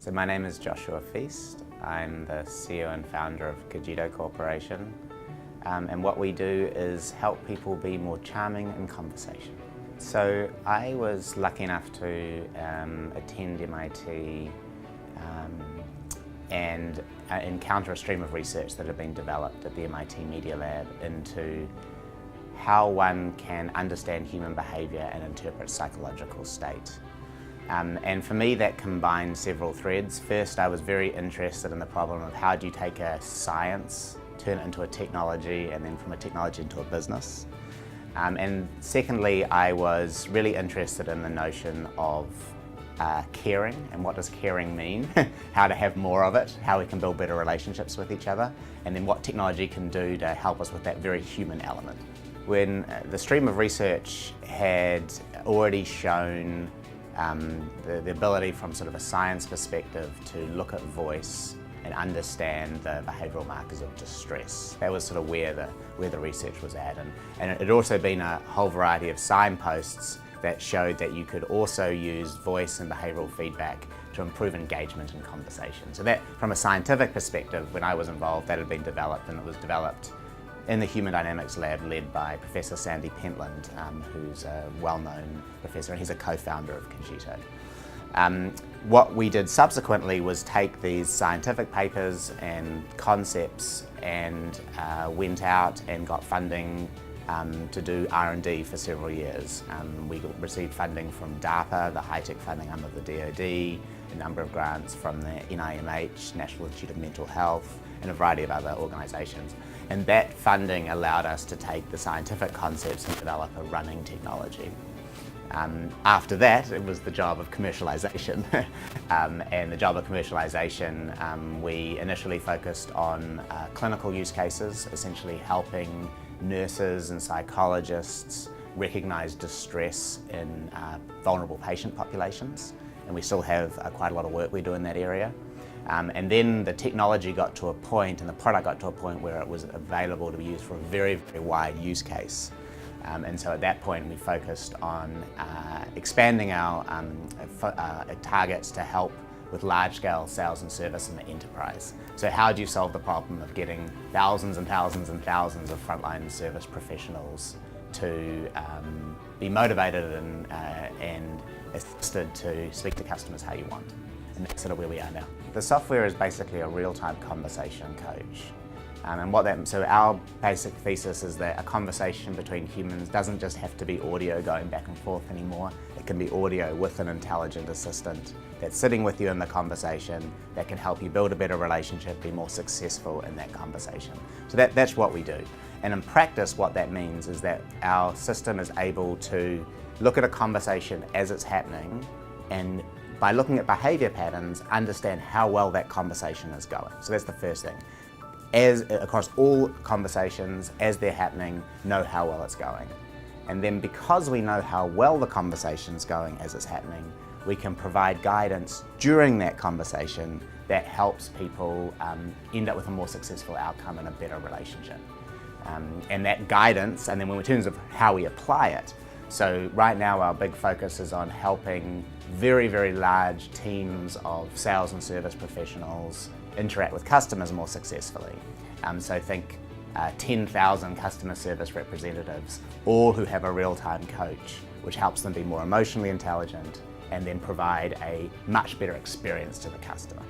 So my name is Joshua Feast. I'm the CEO and founder of Cogito Corporation. And what we do is help people be more charming in conversation. So I was lucky enough to attend MIT and encounter a stream of research that had been developed at the MIT Media Lab into how one can understand human behaviour and interpret psychological state. And for me that combined several threads. First, I was very interested in the problem of how do you take a science, turn it into a technology, and then from a technology into a business. And secondly, I was really interested in the notion of caring, and what does caring mean, how to have more of it, how we can build better relationships with each other, and then what technology can do to help us with that very human element. When the stream of research had already shown the ability from sort of a science perspective to look at voice and understand the behavioural markers of distress. That was sort of where the research was at, and it had also been a whole variety of signposts that showed that you could also use voice and behavioural feedback to improve engagement in conversation. So that, from a scientific perspective, when I was involved, that had been developed, and it was developed in the Human Dynamics Lab led by Professor Sandy Pentland, who's a well-known professor, and he's a co-founder of Cogito. What we did subsequently was take these scientific papers and concepts and went out and got funding to do R&D for several years. We received funding from DARPA, the high-tech funding arm of the DoD, a number of grants from the NIMH, National Institute of Mental Health, and a variety of other organisations. And that funding allowed us to take the scientific concepts and develop a running technology. After that, it was the job of commercialisation. And the job of commercialisation, we initially focused on clinical use cases, essentially helping nurses and psychologists recognise distress in vulnerable patient populations. And we still have quite a lot of work we do in that area. And then the technology got to a point, and the product got to a point where it was available to be used for a very, very wide use case. And so at that point we focused on expanding our targets to help with large-scale sales and service in the enterprise. So how do you solve the problem of getting thousands and thousands and thousands of frontline service professionals to be motivated and assisted to speak to customers how you want? And that's sort of where we are now. The software is basically a real-time conversation coach. So our basic thesis is that a conversation between humans doesn't just have to be audio going back and forth anymore. It can be audio with an intelligent assistant that's sitting with you in the conversation that can help you build a better relationship, be more successful in that conversation. So that's what we do. And in practice, what that means is that our system is able to look at a conversation as it's happening, and by looking at behaviour patterns, understand how well that conversation is going. So that's the first thing. Across all conversations, as they're happening, know how well it's going. And then because we know how well the conversation's going as it's happening, we can provide guidance during that conversation that helps people end up with a more successful outcome and a better relationship. And that guidance, and then in terms of how we apply it, so right now our big focus is on helping very, very large teams of sales and service professionals interact with customers more successfully. So think 10,000 customer service representatives, all who have a real-time coach, which helps them be more emotionally intelligent and then provide a much better experience to the customer.